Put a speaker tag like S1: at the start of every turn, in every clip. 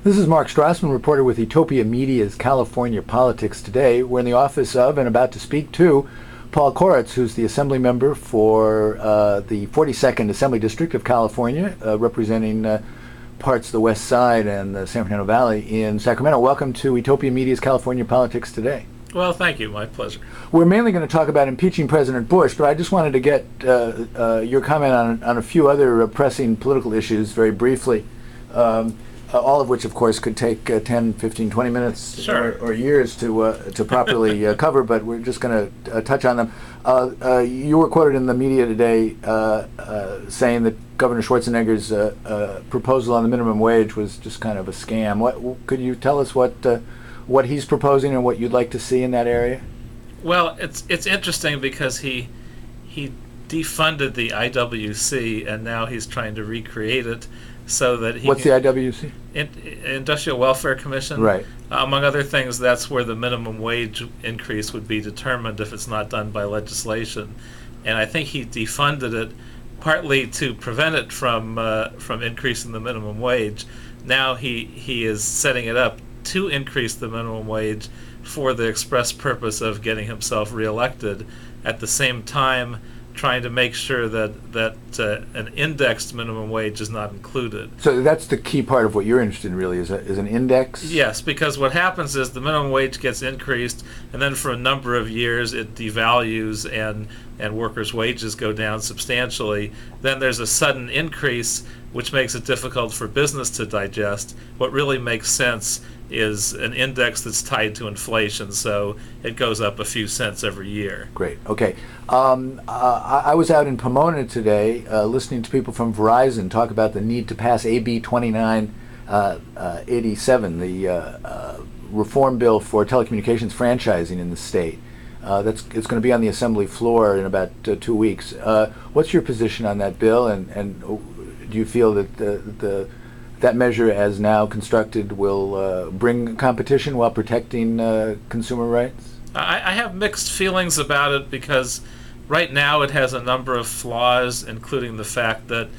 S1: This is Mark Strassman, reporter with Etopia Media's California Politics Today. We're in the office of and about to speak to Paul Koretz, who's the Assembly member for the 42nd Assembly District of California, representing parts of the West Side and the San Fernando Valley in Sacramento. Welcome to Etopia Media's California Politics Today.
S2: Well, thank you. My pleasure.
S1: We're mainly going to talk about impeaching President Bush, but I just wanted to get your comment on a few other pressing political issues very briefly, all of which, of course, could take 10, 15, 20 minutes or years to properly cover, but we're just going to touch on them. You were quoted in the media today saying that Governor Schwarzenegger's proposal on the minimum wage was just kind of a scam. Could you tell us what he's proposing and what you'd like to see in that area?
S2: Well, it's interesting because he defunded the IWC and now he's trying to recreate it so that he
S1: What's the IWC?
S2: Industrial Welfare Commission.
S1: Right.
S2: Among other things, that's where the minimum wage increase would be determined if it's not done by legislation. And I think he defunded it partly to prevent it from increasing the minimum wage. Now he is setting it up to increase the minimum wage for the express purpose of getting himself reelected, at the same time trying to make sure that an indexed minimum wage is not included.
S1: So that's the key part of what you're interested in, really, is an index?
S2: Yes, because what happens is the minimum wage gets increased, and then for a number of years it devalues and workers' wages go down substantially. Then there's a sudden increase, which makes it difficult for business to digest. What really makes sense is an index that's tied to inflation, so it goes up a few cents every year.
S1: Great. Okay. I was out in Pomona today listening to people from Verizon talk about the need to pass AB 2987, the reform bill for telecommunications franchising in the state. It's going to be on the Assembly floor in about 2 weeks. What's your position on that bill, and do you feel that that measure, as now constructed, will bring competition while protecting consumer rights?
S2: I have mixed feelings about it because right now it has a number of flaws, including the fact that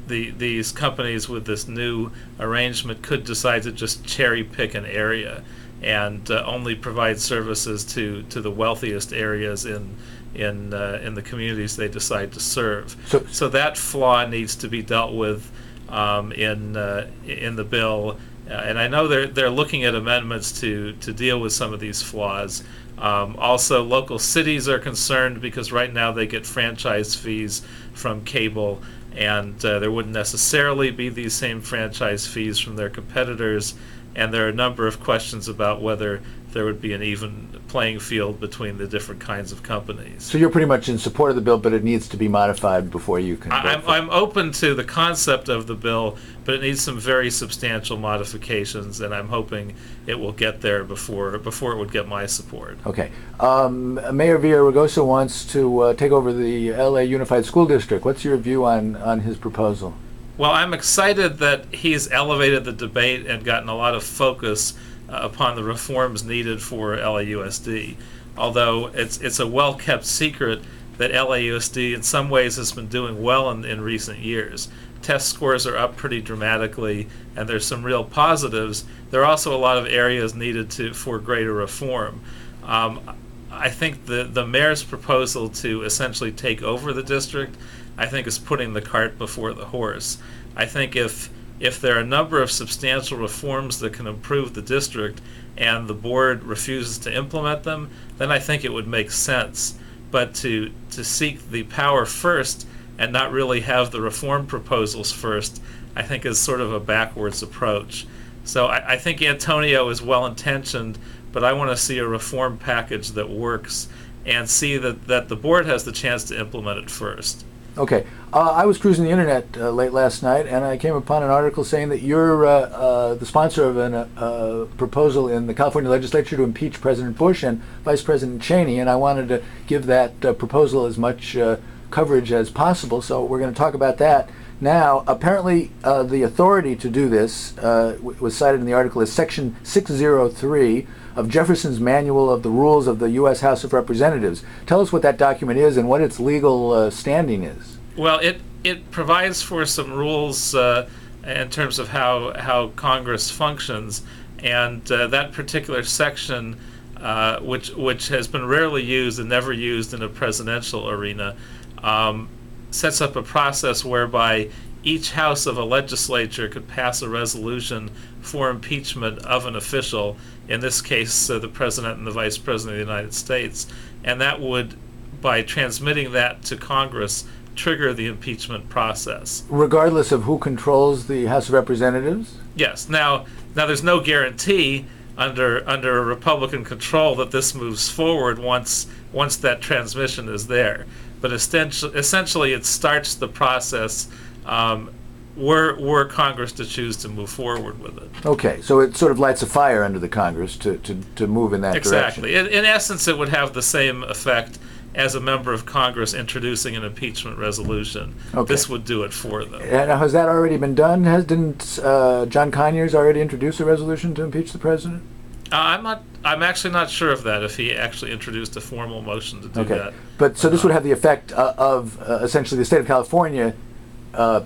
S2: these companies with this new arrangement could decide to just cherry pick an area and only provide services to the wealthiest areas in the communities they decide to serve. So that flaw needs to be dealt with in the bill, and I know they're looking at amendments to deal with some of these flaws. Also, local cities are concerned because right now they get franchise fees from cable, and there wouldn't necessarily be these same franchise fees from their competitors. And there are a number of questions about whether there would be an even playing field between the different kinds of companies.
S1: So you're pretty much in support of the bill, but it needs to be modified before you can.
S2: I'm open to the concept of the bill, but it needs some very substantial modifications, and I'm hoping it will get there before it would get my support.
S1: Okay. Mayor Villaraigosa wants to take over the LA Unified School District. What's your view on his proposal?
S2: Well, I'm excited that he's elevated the debate and gotten a lot of focus upon the reforms needed for LAUSD. Although it's a well-kept secret that LAUSD in some ways has been doing well in recent years. Test scores are up pretty dramatically, and there's some real positives. There are also a lot of areas needed for greater reform. I think the mayor's proposal to essentially take over the district, I think, is putting the cart before the horse. I think if there are a number of substantial reforms that can improve the district and the board refuses to implement them, then I think it would make sense. But to seek the power first and not really have the reform proposals first, I think is sort of a backwards approach. So I think Antonio is well-intentioned, but I want to see a reform package that works and see that the board has the chance to implement it first.
S1: Okay. I was cruising the internet late last night, and I came upon an article saying that you're the sponsor of a proposal in the California legislature to impeach President Bush and Vice President Cheney, and I wanted to give that proposal as much coverage as possible, so we're going to talk about that now. Apparently, the authority to do this was cited in the article as Section 603 of Jefferson's Manual of the Rules of the U.S. House of Representatives. Tell us what that document is and what its legal standing is.
S2: Well, it provides for some rules in terms of how Congress functions, and that particular section, which has been rarely used and never used in a presidential arena, sets up a process whereby each house of a legislature could pass a resolution for impeachment of an official, in this case the President and the Vice President of the United States, and that would, by transmitting that to Congress, trigger the impeachment process.
S1: Regardless of who controls the House of Representatives?
S2: Yes. Now there's no guarantee under a Republican control that this moves forward once that transmission is there. But essentially it starts the process were Congress to choose to move forward with it.
S1: Okay, so it sort of lights a fire under the Congress to move in that direction.
S2: Exactly. In essence, it would have the same effect as a member of Congress introducing an impeachment resolution.
S1: Okay.
S2: This would do it for them.
S1: And has that already been done? Didn't John Conyers already introduce a resolution to impeach the president?
S2: I'm actually not sure of that, if he actually introduced a formal motion to do that.
S1: But so this would have the effect of essentially the state of California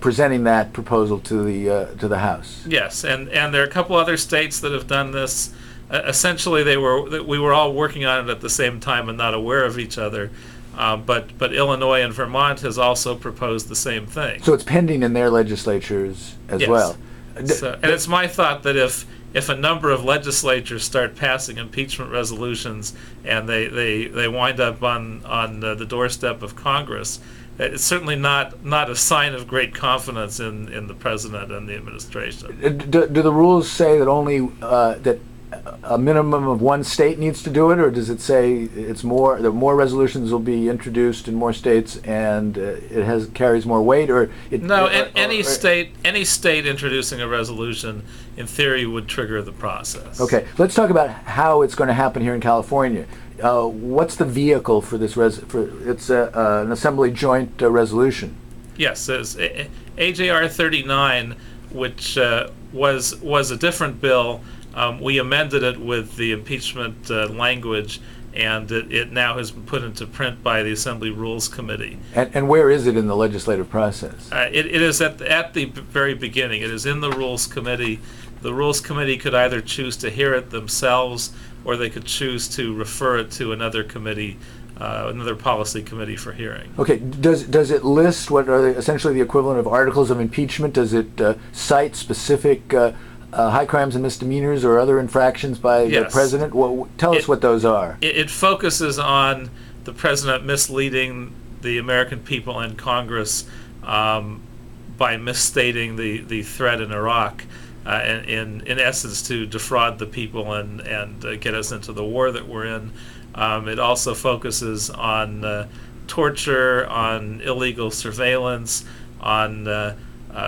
S1: presenting that proposal to the House.
S2: Yes, and there are a couple other states that have done this. Essentially, we were all working on it at the same time and not aware of each other. But Illinois and Vermont has also proposed the same thing.
S1: So it's pending in their legislatures as
S2: Yes.
S1: well.
S2: And it's my thought that if a number of legislatures start passing impeachment resolutions and they wind up on the doorstep of Congress, it's certainly not a sign of great confidence in the president and the administration.
S1: Do the rules say that only that a minimum of one state needs to do it, or does it say that more resolutions will be introduced in more states and it carries more weight, or
S2: any state introducing a resolution in theory would trigger the process.
S1: Okay, let's talk about how it's going to happen here in California. What's the vehicle for this? It's an Assembly joint resolution.
S2: Yes, it's AJR 39, which was a different bill. We amended it with the impeachment language, and it now has been put into print by the Assembly Rules Committee.
S1: And where is it in the legislative process?
S2: It is at the very beginning. It is in the Rules Committee. The Rules Committee could either choose to hear it themselves, or they could choose to refer it to another committee, another policy committee for hearing.
S1: Okay, does it list what are essentially the equivalent of articles of impeachment? Does it cite specific high crimes and misdemeanors or other infractions by the president? Well, tell us what those are.
S2: It focuses on the president misleading the American people and Congress by misstating the threat in Iraq, in essence to defraud the people and get us into the war that we're in. It also focuses on torture, on illegal surveillance, on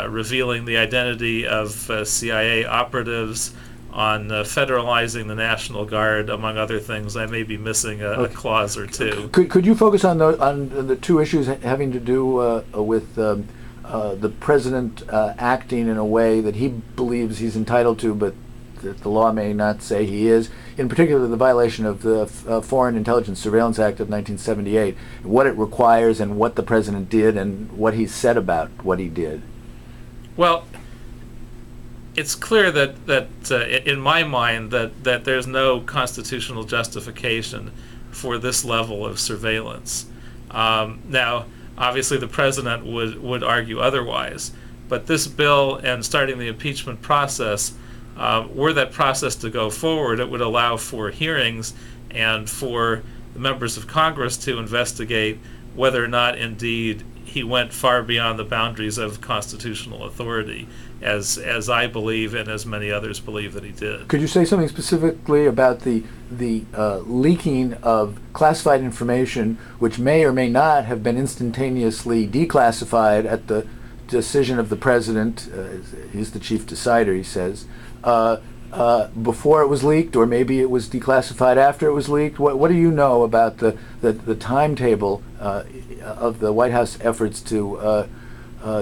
S2: revealing the identity of CIA operatives, on federalizing the National Guard, among other things. I may be missing a clause or two.
S1: Could you focus on the two issues having to do with the president acting in a way that he believes he's entitled to, but that the law may not say he is, in particular the violation of the Foreign Intelligence Surveillance Act of 1978, what it requires and what the president did and what he said about what he did?
S2: Well, it's clear that in my mind that there's no constitutional justification for this level of surveillance. Now, obviously, the president would argue otherwise, but this bill and starting the impeachment process, were that process to go forward, it would allow for hearings and for the members of Congress to investigate whether or not indeed he went far beyond the boundaries of constitutional authority, as I believe and as many others believe that he did.
S1: Could you say something specifically about the leaking of classified information, which may or may not have been instantaneously declassified at the decision of the president? He's the chief decider, he says. Before it was leaked, or maybe it was declassified after it was leaked? What do you know about the timetable of the White House efforts to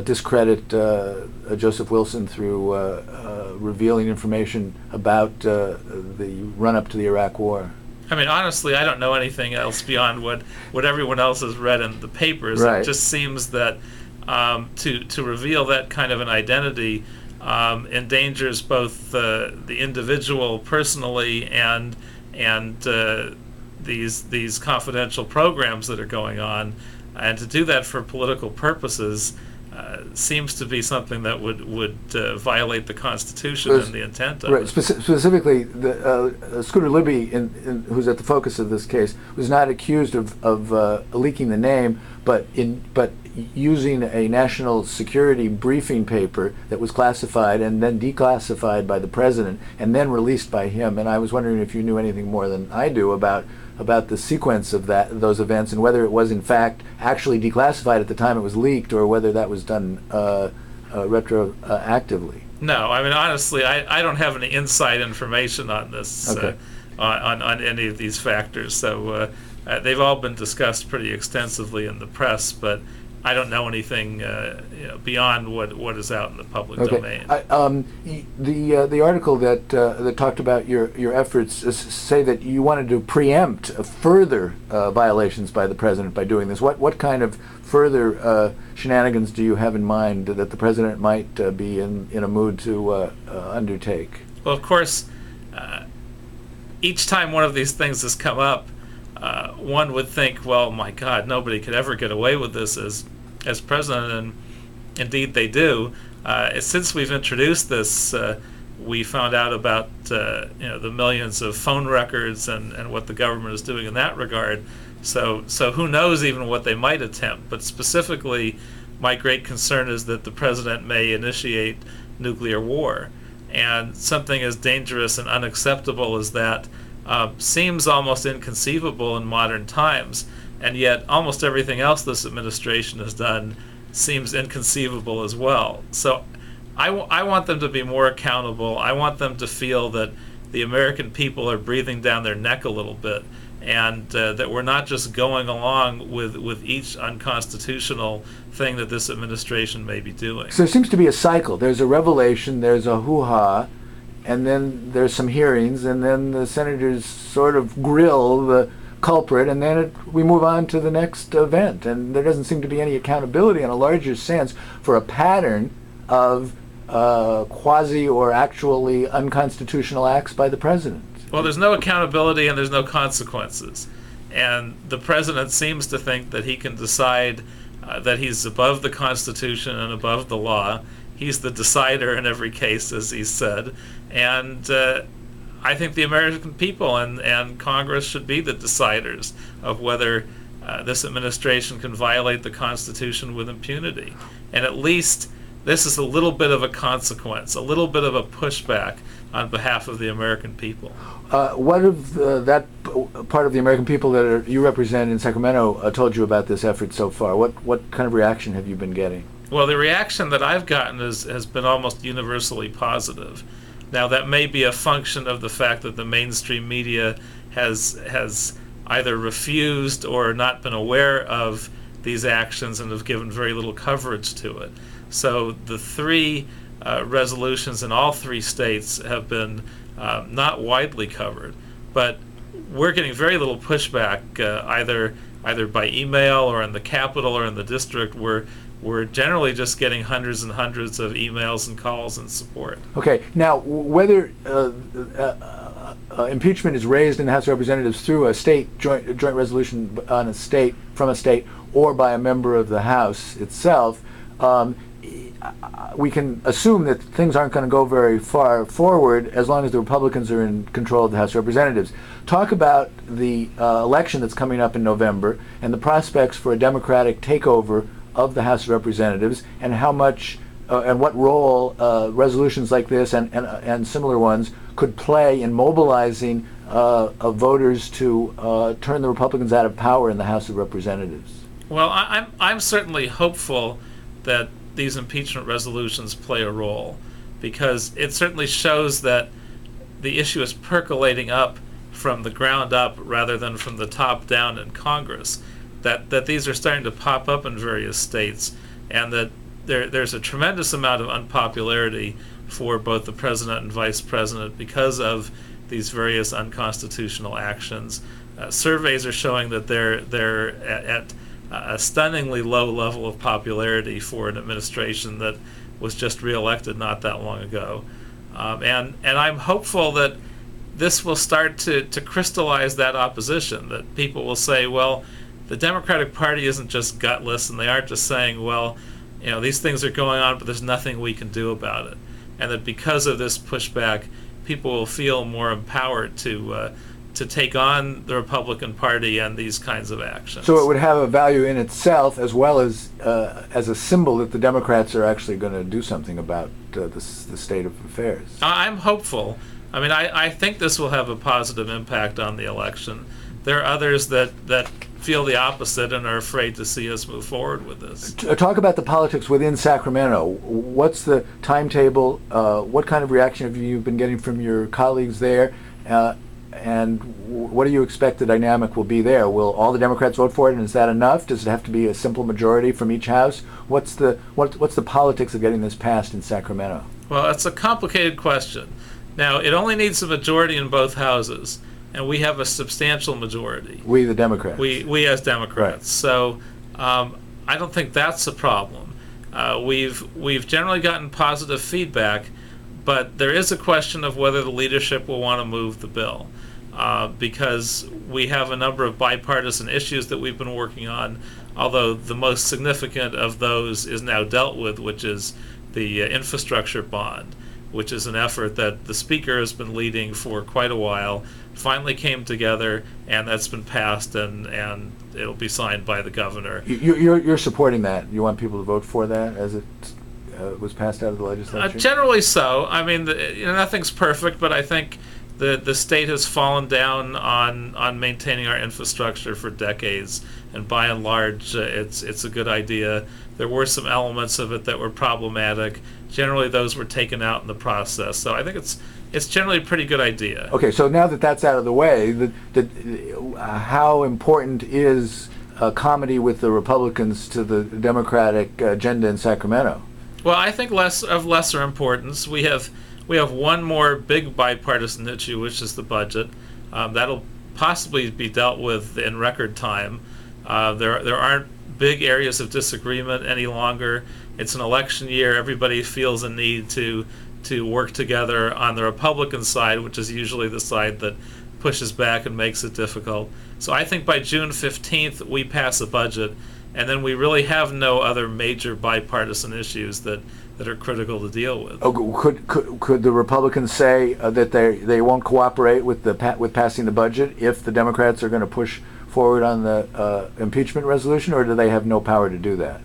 S1: discredit Joseph Wilson through revealing information about the run-up to the Iraq War?
S2: I mean, honestly, I don't know anything else beyond what everyone else has read in the papers.
S1: Right.
S2: It just seems that to reveal that kind of an identity endangers both the individual personally and these confidential programs that are going on, and to do that for political purposes seems to be something that would violate the Constitution and the intent of it.
S1: Specifically, Scooter Libby, who's at the focus of this case, was not accused of leaking the name, but using a national security briefing paper that was classified and then declassified by the president and then released by him. And I was wondering if you knew anything more than I do about the sequence of those events, and whether it was in fact actually declassified at the time it was leaked, or whether that was done retroactively.
S2: No, I mean, honestly, I don't have any inside information on this,
S1: Okay.
S2: on any of these factors. So they've all been discussed pretty extensively in the press, but I don't know anything beyond what is out in the public domain.
S1: The article that talked about your efforts say that you wanted to preempt further violations by the president by doing this. What kind of further shenanigans do you have in mind that the president might be in a mood to undertake?
S2: Well, of course, each time one of these things has come up, one would think, well, my God, nobody could ever get away with this as president, and indeed they do. Since we've introduced this, we found out about the millions of phone records and what the government is doing in that regard. So who knows even what they might attempt. But specifically, my great concern is that the president may initiate nuclear war. And something as dangerous and unacceptable as that seems almost inconceivable in modern times, and yet almost everything else this administration has done seems inconceivable as well. So I want them to be more accountable. I want them to feel that the American people are breathing down their neck a little bit, and that we're not just going along with each unconstitutional thing that this administration may be doing.
S1: So there seems to be a cycle. There's a revelation, there's a hoo-ha, and then there's some hearings, and then the senators sort of grill the culprit, and then we move on to the next event. And there doesn't seem to be any accountability in a larger sense for a pattern of quasi or actually unconstitutional acts by the president.
S2: Well, there's no accountability and there's no consequences. And the president seems to think that he can decide that he's above the Constitution and above the law. He's the decider in every case, as he said. And I think the American people and Congress should be the deciders of whether this administration can violate the Constitution with impunity. And at least this is a little bit of a consequence, a little bit of a pushback on behalf of the American people.
S1: What of that part of the American people that you represent in Sacramento told you about this effort so far? What kind of reaction have you been getting?
S2: Well, the reaction that I've gotten has been almost universally positive. Now, that may be a function of the fact that the mainstream media has either refused or not been aware of these actions and have given very little coverage to it. So the three resolutions in all three states have been not widely covered, but we're getting very little pushback either by email or in the Capitol or in the district. We're generally just getting hundreds and hundreds of emails and calls and support.
S1: Okay, now whether impeachment is raised in the House of Representatives through a state joint resolution on a state from a state or by a member of the House itself, we can assume that things aren't going to go very far forward as long as the Republicans are in control of the House of Representatives. Talk about the election that's coming up in November and the prospects for a Democratic takeover of the House of Representatives, and how much and what role resolutions like this and similar ones could play in mobilizing voters to turn the Republicans out of power in the House of Representatives.
S2: Well, I'm certainly hopeful that these impeachment resolutions play a role, because it certainly shows that the issue is percolating up from the ground up rather than from the top down in Congress. That these are starting to pop up in various states, and that there's a tremendous amount of unpopularity for both the president and vice president because of these various unconstitutional actions. Surveys are showing that they're at a stunningly low level of popularity for an administration was just reelected not that long ago. And I'm hopeful that this will start to crystallize that opposition, that people will say, well, the Democratic Party isn't just gutless, and they aren't just saying, well, these things are going on, but there's nothing we can do about it. And that because of this pushback, people will feel more empowered to take on the Republican Party and these kinds of actions.
S1: So it would have a value in itself, as well as a symbol that the Democrats are actually going to do something about the state of affairs.
S2: I'm hopeful. I mean, I think this will have a positive impact on the election. There are others that feel the opposite and are afraid to see us move forward with this.
S1: Talk about the politics within Sacramento. What's the timetable? What kind of reaction have you been getting from your colleagues there? And what do you expect the dynamic will be there? Will all the Democrats vote for it, and is that enough? Does it have to be a simple majority from each house? What's the politics of getting this passed in Sacramento?
S2: Well, it's a complicated question. Now, it only needs a majority in both houses, and we have a substantial majority.
S1: We, the Democrats.
S2: We as Democrats.
S1: Right.
S2: So I don't think that's a problem. We've generally gotten positive feedback, but there is a question of whether the leadership will want to move the bill, because we have a number of bipartisan issues that we've been working on, although the most significant of those is now dealt with, which is the infrastructure bond, which is an effort that the Speaker has been leading for quite a while, finally came together, and that's been passed, and it'll be signed by the governor.
S1: You're supporting that? You want people to vote for that as it was passed out of the legislature?
S2: Generally so. I mean, nothing's perfect, but I think the state has fallen down on maintaining our infrastructure for decades, and by and large, it's a good idea. There were some elements of it that were problematic. Generally, those were taken out in the process. So I think it's generally a pretty good idea.
S1: Okay, so now that that's out of the way, how important is comedy with the Republicans to the Democratic agenda in Sacramento?
S2: Well, I think lesser importance. We have one more big bipartisan issue, which is the budget. That'll possibly be dealt with in record time. There aren't big areas of disagreement any longer. It's an election year. Everybody feels a need to work together on the Republican side, which is usually the side that pushes back and makes it difficult. So I think by June 15th, we pass a budget, and then we really have no other major bipartisan issues that are critical to deal with.
S1: Oh, could the Republicans say that they won't cooperate with passing the budget if the Democrats are going to push forward on the impeachment resolution, or do they have no power to do that?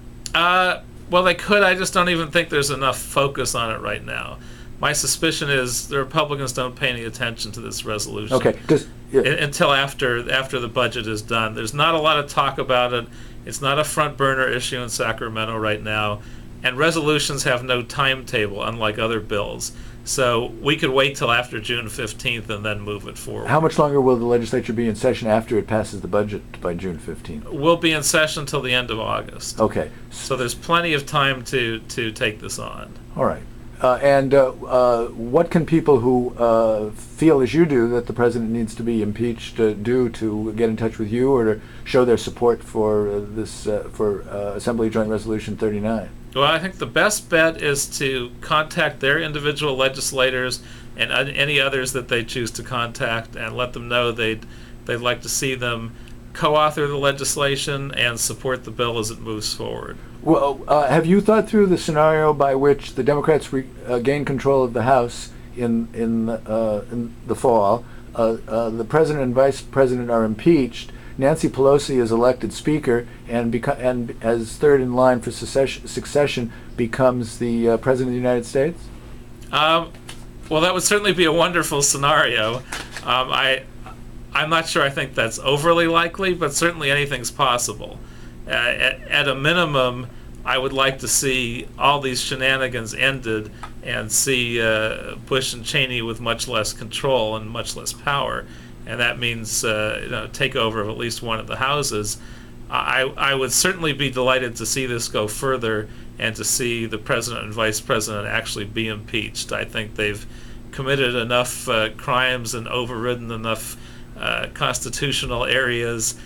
S2: Well, they could. I just don't even think there's enough focus on it right now. My suspicion is the Republicans don't pay any attention to this resolution.
S1: Okay.
S2: Until after the budget is done. There's not a lot of talk about it. It's not a front burner issue in Sacramento right now, and resolutions have no timetable, unlike other bills. So we could wait till after June 15th and then move it forward.
S1: How much longer will the legislature be in session after it passes the budget by June 15th?
S2: We'll be in session until the end of August.
S1: Okay.
S2: So there's plenty of time to take this on.
S1: All right. And what can people who feel as you do that the president needs to be impeached do to get in touch with you or to show their support for this Assembly Joint Resolution 39?
S2: Well, I think the best bet is to contact their individual legislators and any others that they choose to contact, and let them know they'd like to see them co-author the legislation and support the bill as it moves forward.
S1: Well, have you thought through the scenario by which the Democrats gain control of the House in the fall? The president and vice president are impeached. Nancy Pelosi is elected Speaker and as third in line for succession becomes the President of the United States?
S2: Well, that would certainly be a wonderful scenario. I'm not sure I think that's overly likely, but certainly anything's possible. At a minimum, I would like to see all these shenanigans ended and see Bush and Cheney with much less control and much less power. And that means takeover of at least one of the houses. I would certainly be delighted to see this go further and to see the president and vice president actually be impeached. I think they've committed enough crimes and overridden enough constitutional areas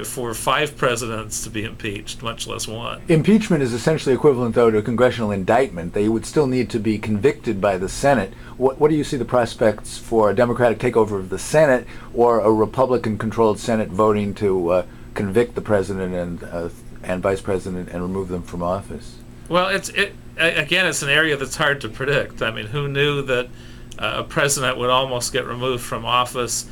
S2: for 5 presidents to be impeached, much less one.
S1: Impeachment is essentially equivalent, though, to a congressional indictment. They would still need to be convicted by the Senate. What do you see the prospects for a Democratic takeover of the Senate, or a Republican-controlled Senate voting to convict the president and vice president and remove them from office?
S2: Well, again, it's an area that's hard to predict. I mean, who knew that a president would almost get removed from office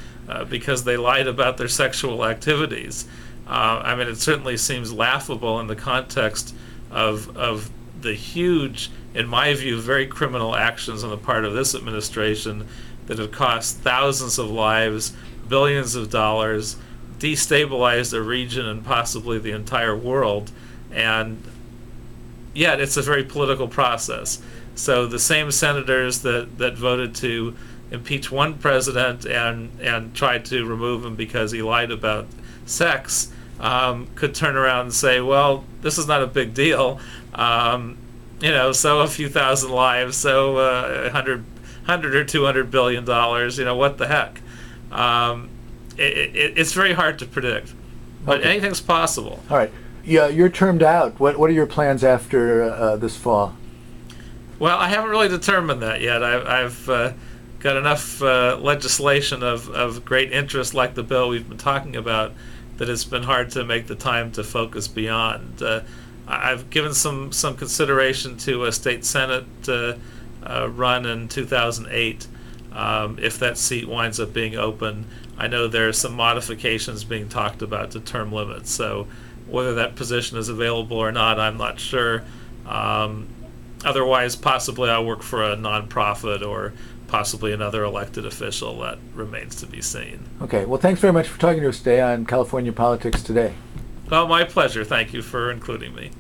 S2: because they lied about their sexual activities? I mean, it certainly seems laughable in the context of the huge, in my view, very criminal actions on the part of this administration that have cost thousands of lives, billions of dollars, destabilized a region and possibly the entire world, and yet it's a very political process. So the same senators that voted to impeach one president and tried to remove him because he lied about sex could turn around and say, well, this is not a big deal. So a few thousand lives, so $100 or $200 billion, what the heck? It's very hard to predict, but
S1: Okay.
S2: anything's possible.
S1: All right. Yeah, you're termed out. What are your plans after this fall?
S2: Well, I haven't really determined that yet. I've got enough legislation of great interest, like the bill we've been talking about, that it's been hard to make the time to focus beyond. I've given some consideration to a state senate run in 2008. If that seat winds up being open, I know there are some modifications being talked about to term limits. So whether that position is available or not, I'm not sure. Otherwise, possibly I'll work for a nonprofit or possibly another elected official. That remains to be seen.
S1: Okay. Well, thanks very much for talking to us today on California Politics Today.
S2: Well, my pleasure. Thank you for including me.